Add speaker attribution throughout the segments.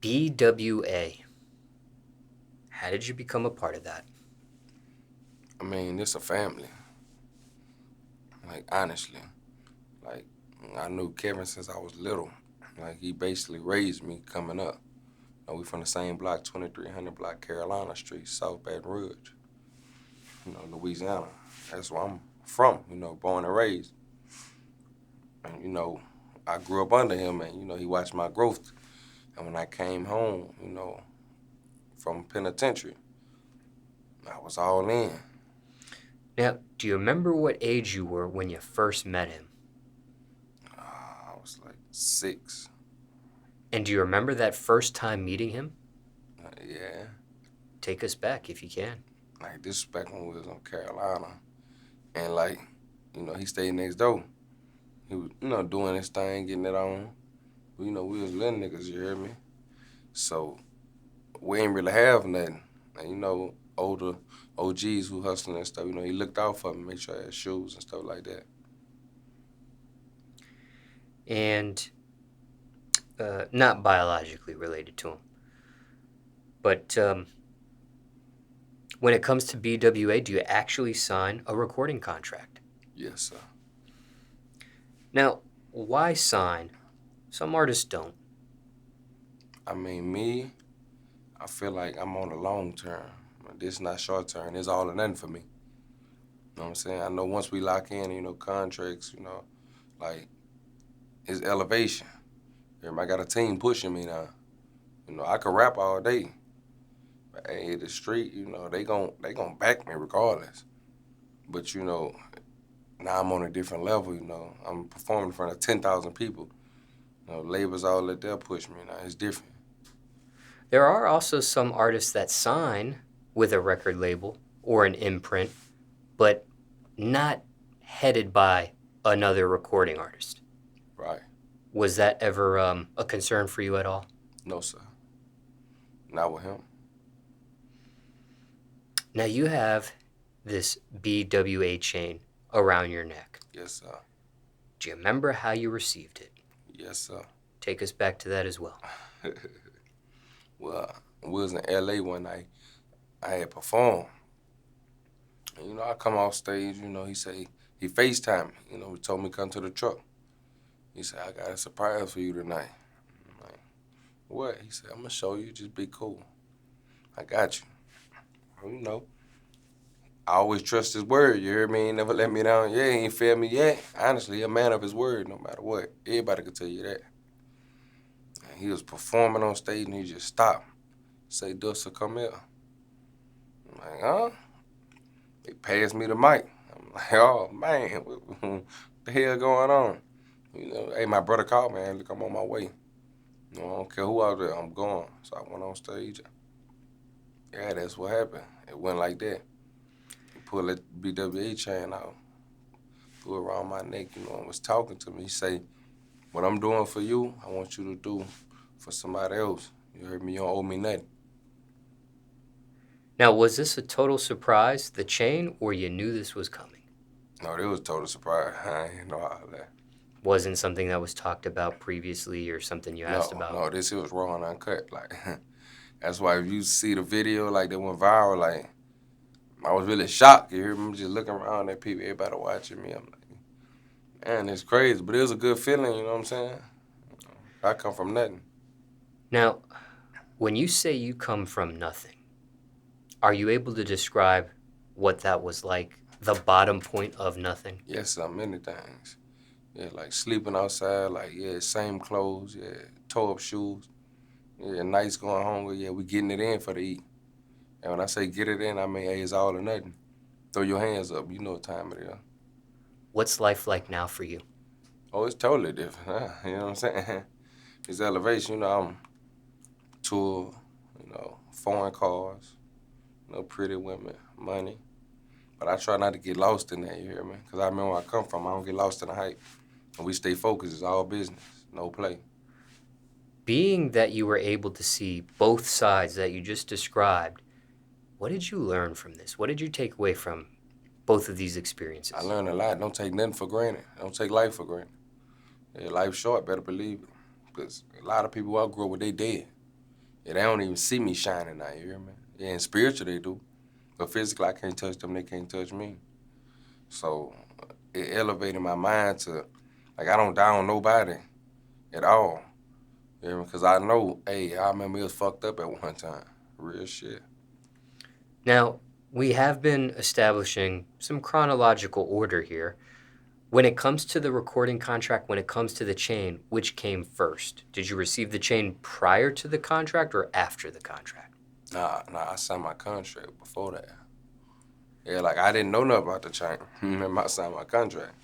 Speaker 1: BWA. How did you become a part of that?
Speaker 2: I mean, it's a family. Like, honestly. Like, I knew Kevin since I was little. Like, he basically raised me coming up. We from the same block, 2300 block, Carolina Street, South Baton Rouge, Louisiana. That's where I'm from, born and raised. And, I grew up under him and, he watched my growth. And when I came home, from penitentiary, I was all in.
Speaker 1: Now, do you remember what age you were when you first met him?
Speaker 2: I was like 6.
Speaker 1: And do you remember that first time meeting him?
Speaker 2: Yeah.
Speaker 1: Take us back if you can.
Speaker 2: Like, this was back when we was in Carolina. And, like, he stayed next door. He was, doing his thing, getting it on. We was little niggas, you hear me? So, we ain't really have nothing. And, older OGs who hustling and stuff, he looked out for me, make sure I had shoes and stuff like that.
Speaker 1: And not biologically related to him. But when it comes to BWA, do you actually sign a recording contract?
Speaker 2: Yes, sir.
Speaker 1: Now, why sign? Some artists don't.
Speaker 2: I mean, me, I feel like I'm on the long term. This is not short term. It's all or nothing for me. You know what I'm saying? I know once we lock in, contracts, like, it's elevation. I got a team pushing me now. I could rap all day. But hey, the street, they gon' back me regardless. But now I'm on a different level, I'm performing in front of 10,000 people. Labels all let that push me now. It's different.
Speaker 1: There are also some artists that sign with a record label or an imprint, but not headed by another recording artist.
Speaker 2: Right.
Speaker 1: Was that ever a concern for you at all?
Speaker 2: No, sir. Not with him.
Speaker 1: Now you have this BWA chain around your neck.
Speaker 2: Yes, sir.
Speaker 1: Do you remember how you received it?
Speaker 2: Yes, sir.
Speaker 1: Take us back to that as well.
Speaker 2: Well, we was in LA one night. I had performed. And, I come off stage, he say, he FaceTimed me, he told me to come to the truck. He said, I got a surprise for you tonight. I'm like, what? He said, I'm gonna show you, just be cool. I got you. Well, I always trust his word, you hear me? He ain't never let me down. Yeah, he ain't failed me yet. Honestly, a man of his word, no matter what. Everybody could tell you that. And he was performing on stage and he just stopped. Say, Dusa, come here. I'm like, huh? They passed me the mic. I'm like, oh, man, what the hell going on? Hey, my brother called me, look, I'm on my way. I don't care who out there, I'm going. So I went on stage. Yeah, that's what happened. It went like that. He pulled that BWA chain out, threw it around my neck, and was talking to me. He say, what I'm doing for you, I want you to do for somebody else. You heard me, you don't owe me nothing.
Speaker 1: Now, was this a total surprise, the chain, or you knew this was coming?
Speaker 2: No, it was a total surprise. I ain't know all that.
Speaker 1: Wasn't something that was talked about previously or something you asked about?
Speaker 2: No, this was raw and uncut. Like, that's why if you see the video, like, that went viral, like, I was really shocked. You hear me? I'm just looking around at people, everybody watching me. I'm like, man, it's crazy. But it was a good feeling, you know what I'm saying? I come from nothing.
Speaker 1: Now, when you say you come from nothing, are you able to describe what that was like, the bottom point of nothing?
Speaker 2: Yes, sir, many things. Yeah, like sleeping outside, like, yeah, same clothes, yeah, toe up shoes. Yeah, nights going hungry, yeah, we getting it in for the eat. And when I say get it in, I mean, hey, it's all or nothing. Throw your hands up, you know what time it is.
Speaker 1: What's life like now for you?
Speaker 2: Oh, it's totally different, huh? You know what I'm saying? It's elevation, I'm tour, foreign cars, pretty women, money. But I try not to get lost in that, you hear me? Because I remember where I come from, I don't get lost in the hype. And we stay focused, it's all business, no play.
Speaker 1: Being that you were able to see both sides that you just described, what did you learn from this? What did you take away from both of these experiences?
Speaker 2: I learned a lot. Don't take nothing for granted. Don't take life for granted. Yeah, life's short, better believe it. Because a lot of people I grew up with, they dead. Yeah, they don't even see me shining now, you hear me? Yeah, and spiritually they do. But physically, I can't touch them, they can't touch me. So it elevated my mind to, like, I don't down nobody at all. You hear me? Because I know, hey, I remember it was fucked up at one time. Real shit.
Speaker 1: Now, we have been establishing some chronological order here. When it comes to the recording contract, when it comes to the chain, which came first? Did you receive the chain prior to the contract or after the contract?
Speaker 2: Nah, I signed my contract before that. Yeah, like, I didn't know nothing about the chain. Remember, I signed my contract.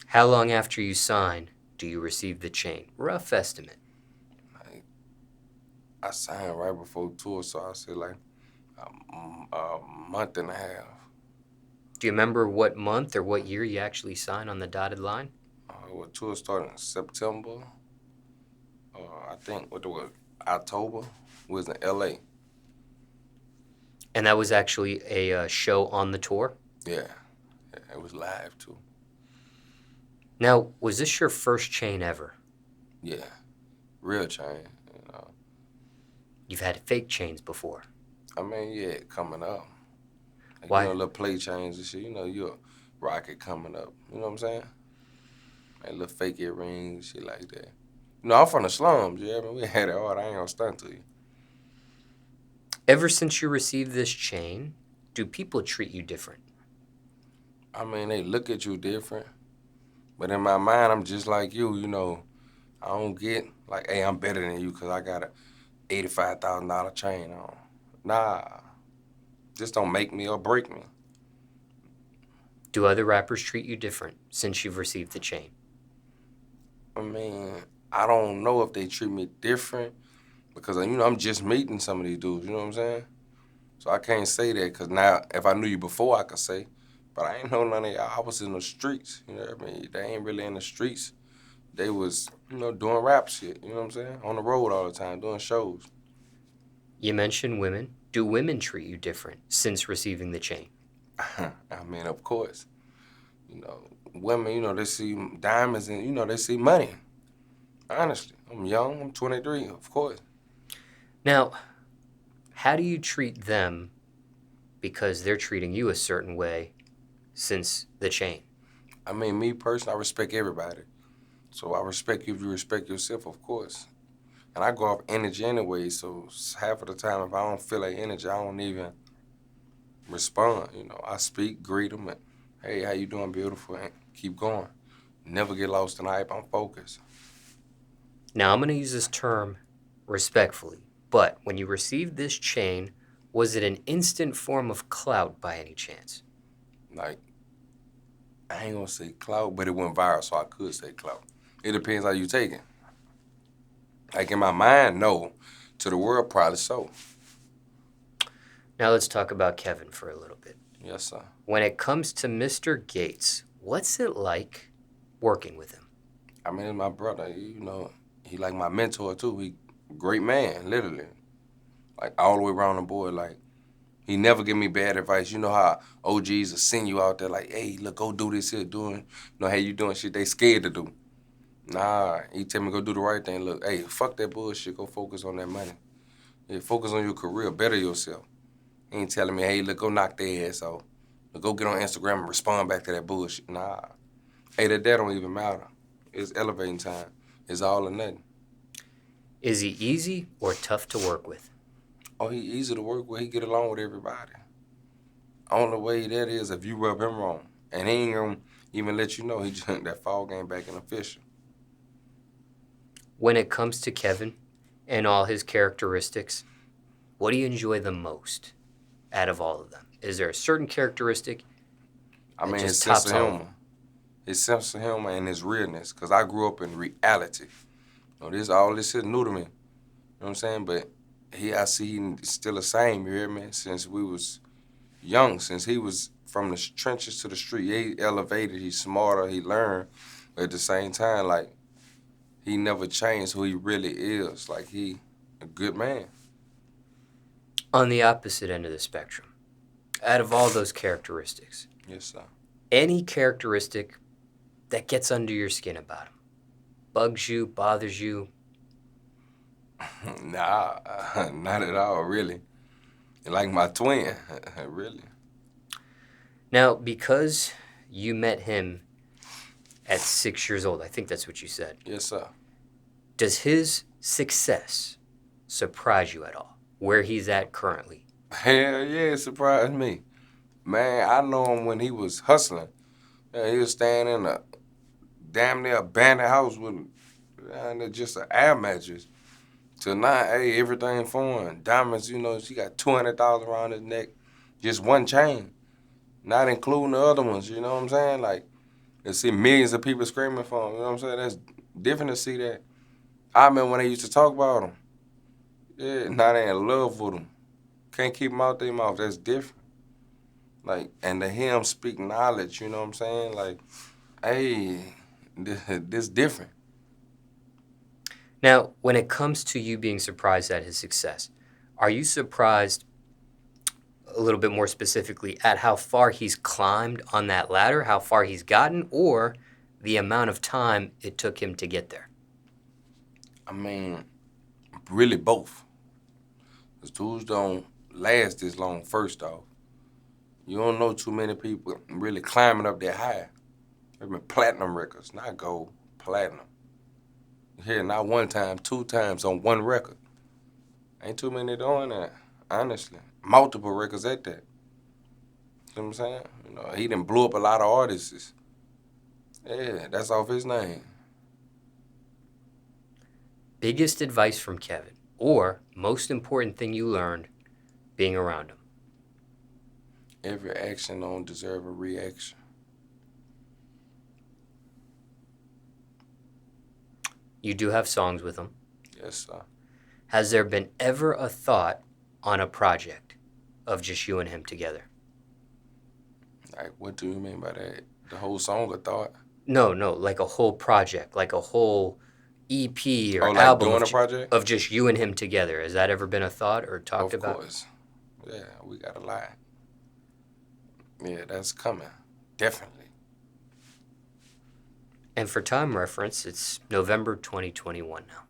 Speaker 1: How long after you sign do you receive the chain? Rough estimate.
Speaker 2: Like, I signed right before tour, so I said, like, a month and a half.
Speaker 1: Do you remember what month or what year you actually signed on the dotted line?
Speaker 2: Well, tour started in September. I think what was October was in LA.
Speaker 1: And that was actually a show on the tour?
Speaker 2: Yeah, it was live too.
Speaker 1: Now, was this your first chain ever?
Speaker 2: Yeah, real chain. You know,
Speaker 1: You've had fake chains before.
Speaker 2: I mean, yeah, coming up. Like,
Speaker 1: Why?
Speaker 2: you know, little play chains and shit. You know, you're a rocket coming up. You know what I'm saying? Like little fake earrings, shit like that. You know, I'm from the slums. You hear me? We had it hard. I ain't gonna stunt to you.
Speaker 1: Ever since you received this chain, do people treat you different?
Speaker 2: I mean, they look at you different, but in my mind, I'm just like you. You know, I don't get like, hey, I'm better than you because I got a $85,000 chain on. Nah, just don't make me or break me.
Speaker 1: Do other rappers treat you different since you've received the chain?
Speaker 2: I mean, I don't know if they treat me different because, you know, I'm just meeting some of these dudes, you know what I'm saying? So I can't say that because now, if I knew you before, I could say, but I ain't know none of y'all. I was in the streets, you know what I mean? They ain't really in the streets. They was, you know, doing rap shit, you know what I'm saying? On the road all the time, doing shows.
Speaker 1: You mentioned women. Do women treat you different since receiving the chain?
Speaker 2: I mean, of course. You know, women, you know, they see diamonds and, you know, they see money. Honestly, I'm young, I'm 23, of course.
Speaker 1: Now, how do you treat them because they're treating you a certain way since the chain?
Speaker 2: I mean, me personally, I respect everybody. So I respect you if you respect yourself, of course. And I go off energy anyway, so half of the time, if I don't feel that energy, I don't even respond. You know, I speak, greet them, and, hey, how you doing, beautiful, and keep going. Never get lost in the hype, I'm focused.
Speaker 1: Now, I'm going to use this term respectfully, but when you received this chain, was it an instant form of clout by any chance?
Speaker 2: Like, I ain't gonna say clout, but it went viral, so I could say clout. It depends how you take it. Like, in my mind, no. To the world, probably so.
Speaker 1: Now, let's talk about Kevin for a little bit.
Speaker 2: Yes, sir.
Speaker 1: When it comes to Mr. Gates, what's it like working with him?
Speaker 2: I mean, my brother, you know, he like my mentor, too. He great man, literally. Like, all the way around the board, like, he never give me bad advice. You know how OGs will send you out there like, hey, look, go do this here, doing, you know, how you doing shit they scared to do. Nah, he tell me go do the right thing. Look, hey, fuck that bullshit. Go focus on that money. Yeah, focus on your career. Better yourself. He ain't telling me, hey, look, go knock their ass off. Look, go get on Instagram and respond back to that bullshit. Nah. Hey, that don't even matter. It's elevating time. It's all or nothing.
Speaker 1: Is he easy or tough to work with?
Speaker 2: Oh, he easy to work with. He get along with everybody. Only way that is if you rub him wrong. And he ain't gonna even let you know he just that fall game back in official.
Speaker 1: When it comes to Kevin and all his characteristics, what do you enjoy the most out of all of them? Is there a certain characteristic
Speaker 2: I
Speaker 1: that
Speaker 2: mean, his
Speaker 1: just
Speaker 2: sense
Speaker 1: tops
Speaker 2: of
Speaker 1: all of
Speaker 2: humor.
Speaker 1: them?
Speaker 2: His sense of humor and his realness. Because I grew up in reality. You know, all this shit new to me. You know what I'm saying? But I see he's still the same, you hear me? Since we was young, since he was from the trenches to the street. He elevated, he's smarter, he learned. But at the same time, like, he never changed who he really is. Like, he a good man.
Speaker 1: On the opposite end of the spectrum, out of all those characteristics,
Speaker 2: Yes, sir.
Speaker 1: any characteristic that gets under your skin about him, bugs you, bothers you?
Speaker 2: Nah, not at all, really. Like my twin, really.
Speaker 1: Now, because you met him at 6 years old, I think that's what you said,
Speaker 2: Yes, sir.
Speaker 1: does his success surprise you at all? Where he's at currently?
Speaker 2: Hell yeah, it surprised me. Man, I know him when he was hustling. Yeah, he was staying in a damn near abandoned house with just an air mattress. So now, hey, everything foreign. Diamonds, she got 200,000 around his neck. Just one chain. Not including the other ones, you know what I'm saying? Like, to see millions of people screaming for him, you know what I'm saying? That's different to see that. I remember when they used to talk about him. Yeah, now they in love with him. Can't keep him out their mouth. That's different. Like, and to hear him speak knowledge, you know what I'm saying? Like, hey, this different.
Speaker 1: Now, when it comes to you being surprised at his success, are you surprised a little bit more specifically at how far he's climbed on that ladder, how far he's gotten, or the amount of time it took him to get there?
Speaker 2: I mean, really both. Because dudes don't last this long, first off. You don't know too many people really climbing up that high. They've been platinum records, not gold, platinum. Here, not one time, two times on one record. Ain't too many doing that, honestly. Multiple records at that. You know what I'm saying? He done blew up a lot of artists. Yeah, that's off his name.
Speaker 1: Biggest advice from Kevin, or most important thing you learned being around him?
Speaker 2: Every action don't deserve a reaction.
Speaker 1: You do have songs with him.
Speaker 2: Yes, sir.
Speaker 1: Has there been ever a thought on a project of just you and him together?
Speaker 2: Like, what do you mean by that? The whole song, I thought.
Speaker 1: No, like a whole project, like a whole EP
Speaker 2: Oh,
Speaker 1: or
Speaker 2: like
Speaker 1: album
Speaker 2: doing a project?
Speaker 1: of just you and him together. Has that ever been a thought or talked
Speaker 2: Of
Speaker 1: about?
Speaker 2: course. Yeah, we got a lot. Yeah, that's coming. Definitely.
Speaker 1: And for time reference, it's November 2021 now.